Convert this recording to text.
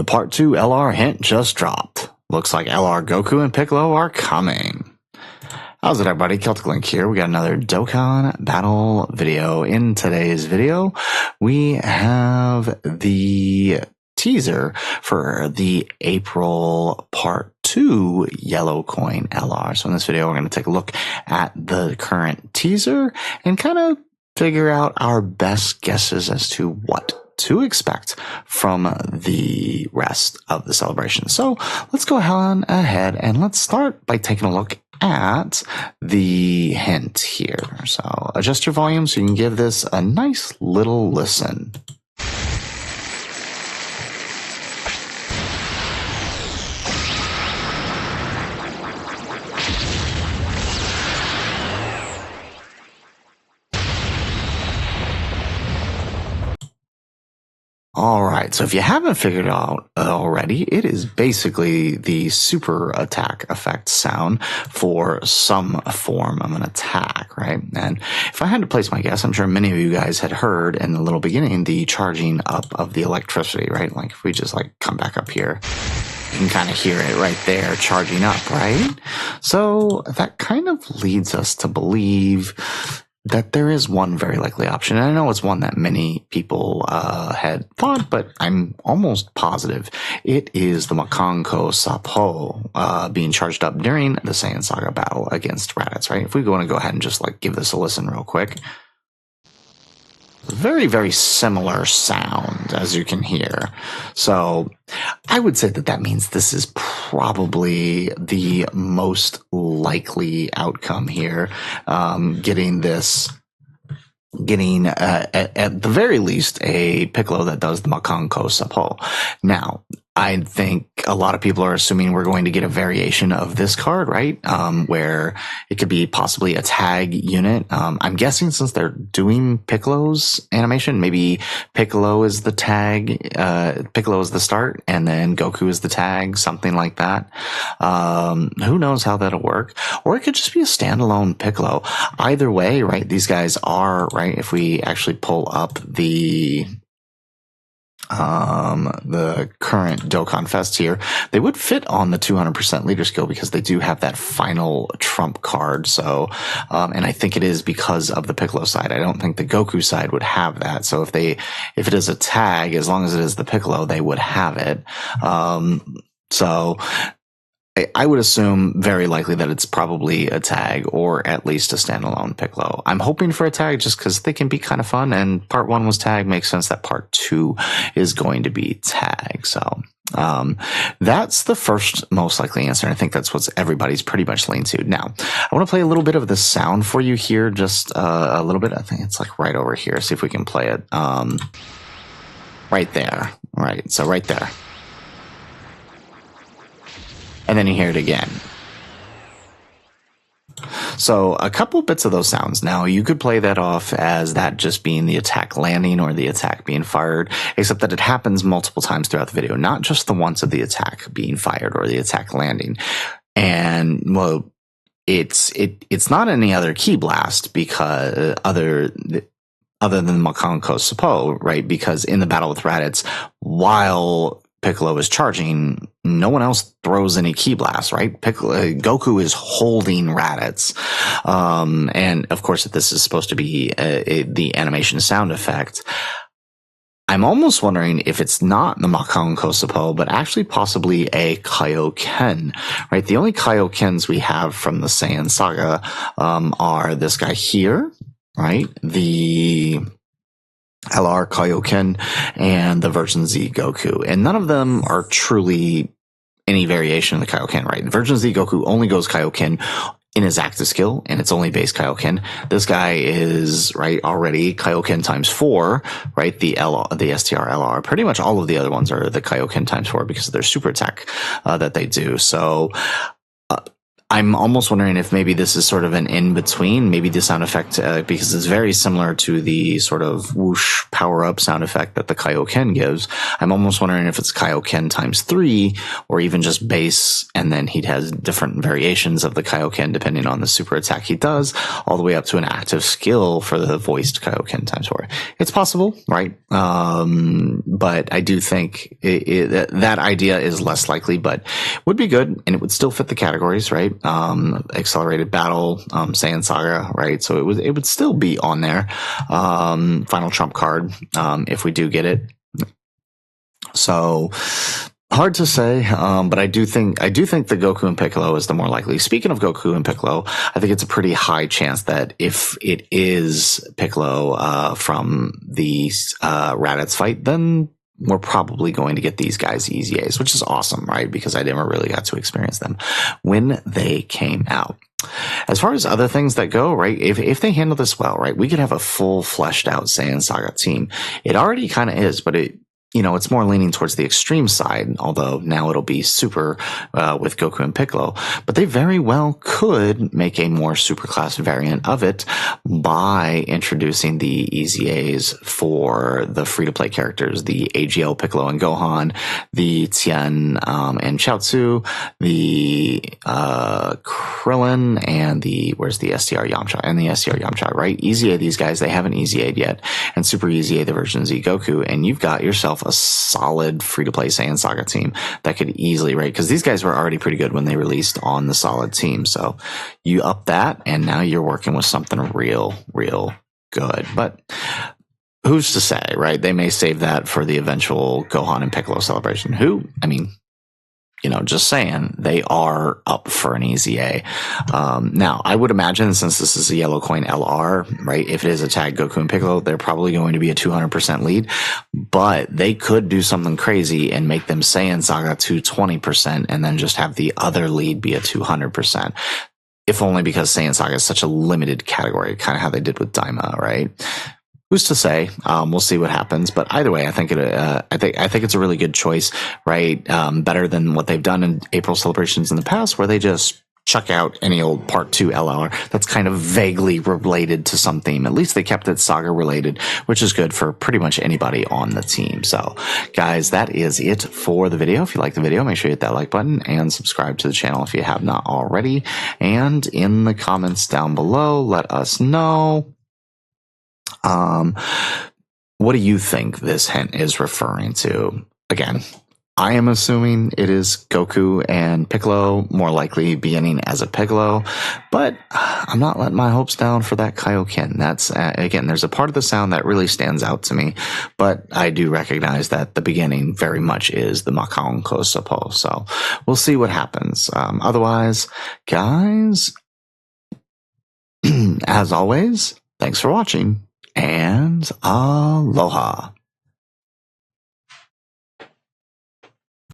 The Part 2 LR hint just dropped. Looks like LR Goku and Piccolo are coming. How's it, everybody? Celtic Link here. We got another Dokkan Battle video. In today's video, we have the teaser for the April Part 2 Yellow Coin LR. So in this video, we're going to take a look at the current teaser and kind of figure out our best guesses as to what to expect from the rest of the celebration. So let's go on ahead and let's start by taking a look at the hint here. So adjust your volume so you can give this a nice little listen. Alright, so if you haven't figured it out already, it is basically the super attack effect sound for some form of an attack, right? And if I had to place my guess, I'm sure many of you guys had heard in the little beginning the charging up of the electricity, right? Like if we just come back up here, you can kind of hear it right there charging up, right? So that kind of leads us to believe that there is one very likely option. And I know it's one that many people had thought, but I'm almost positive it is the Makanko Sapo being charged up during the Saiyan Saga battle against Raditz, right? If we want to go ahead and just give this a listen real quick. Very, very similar sound, as you can hear. So I would say that means this is probably the most likely outcome here. Getting at the very least a Piccolo that does the Makanko Sapo. Now, I think a lot of people are assuming we're going to get a variation of this card, right? Where it could be possibly a tag unit. I'm guessing since they're doing Piccolo's animation, maybe Piccolo is the tag, Piccolo is the start, and then Goku is the tag, something like that. Who knows how that'll work? Or it could just be a standalone Piccolo. Either way, right? These guys are, right? If we actually pull up the current Dokkan Fest here, they would fit on the 200% leader skill because they do have that final trump card. So, and I think it is because of the Piccolo side. I don't think the Goku side would have that. So if it is a tag, as long as it is the Piccolo, they would have it. So I would assume very likely that it's probably a tag or at least a standalone Piccolo. I'm hoping for a tag just because they can be kind of fun, and part 1 was tag. Makes sense that part 2 is going to be tag. So that's the first most likely answer. And I think that's what everybody's pretty much leaned to. Now, I want to play a little bit of the sound for you here, just a little bit. I think it's right over here. See if we can play it. Right there. Right. So right there. And then you hear it again. So a couple bits of those sounds. Now, you could play that off as that just being the attack landing or the attack being fired, except that it happens multiple times throughout the video, not just the once of the attack being fired or the attack landing. And, well, it's not any other key blast because other than Makanko Sapo, right? Because in the battle with Raditz, while Piccolo is charging, no one else throws any key blasts, right? Goku is holding Raditz. And of course, if this is supposed to be the animation sound effect, I'm almost wondering if it's not the Makanko Sapo, but actually possibly a Kaioken, right? The only Kaiokens we have from the Saiyan Saga are this guy here, right? The LR Kaioken and the Version Z Goku. And none of them are truly any variation of the Kaioken, right? Version Z Goku only goes Kaioken in his active skill, and it's only base Kaioken. This guy is, right, already Kaioken times 4, right? The STR LR. Pretty much all of the other ones are the Kaioken times 4 because of their super attack that they do. So I'm almost wondering if maybe this is sort of an in-between, maybe the sound effect, because it's very similar to the sort of whoosh power-up sound effect that the Kaioken gives. I'm almost wondering if it's Kaioken times 3, or even just bass, and then he has different variations of the Kaioken depending on the super attack he does, all the way up to an active skill for the voiced Kaioken times 4. It's possible, right? But I do think that idea is less likely, but would be good, and it would still fit the categories, right? Accelerated battle, Saiyan Saga, right? So it would still be on there. Final trump card, if we do get it. So hard to say, but I do think the Goku and Piccolo is the more likely. Speaking of Goku and Piccolo, I think it's a pretty high chance that if it is Piccolo from the Raditz fight, then we're probably going to get these guys easy A's, which is awesome, right? Because I never really got to experience them when they came out. As far as other things that go, right, if they handle this well, right, we could have a full fleshed out Saiyan Saga team. It already kind of is, but it's more leaning towards the extreme side, although now it'll be super with Goku and Piccolo. But they very well could make a more superclass variant of it by introducing the Easy A's for the free-to-play characters, the AGL Piccolo and Gohan, the Tien and Chaozu, the Krillin, and where's the STR Yamcha? And the STR Yamcha, right? Easy A these guys, they haven't Easy A'd yet, and Super Easy A the version Z Goku, and you've got yourself a solid free-to-play Saiyan Saga team that could easily, right? Because these guys were already pretty good when they released on the solid team. So you up that, and now you're working with something real good. But who's to say, right? They may save that for the eventual Gohan and Piccolo celebration. Just saying, they are up for an Easy A. Now, I would imagine, since this is a yellow coin LR, right, if it is a tag Goku and Piccolo, they're probably going to be a 200% lead, but they could do something crazy and make them Saiyan Saga 220% and then just have the other lead be a 200%. If only because Saiyan Saga is such a limited category, kind of how they did with Daima, right? Who's to say? We'll see what happens. But either way, I think it's a really good choice, right? Better than what they've done in April celebrations in the past, where they just chuck out any old Part 2 LR that's kind of vaguely related to some theme. At least they kept it Saga related, which is good for pretty much anybody on the team. So, guys, that is it for the video. If you like the video, make sure you hit that like button and subscribe to the channel if you have not already. And in the comments down below, let us know. What do you think this hint is referring to? Again, I am assuming it is Goku and Piccolo, more likely beginning as a Piccolo, but I'm not letting my hopes down for that Kaioken. That's, again, there's a part of the sound that really stands out to me, but I do recognize that the beginning very much is the Makaon Kosopo, so we'll see what happens. Otherwise, guys, as always, thanks for watching. And aloha.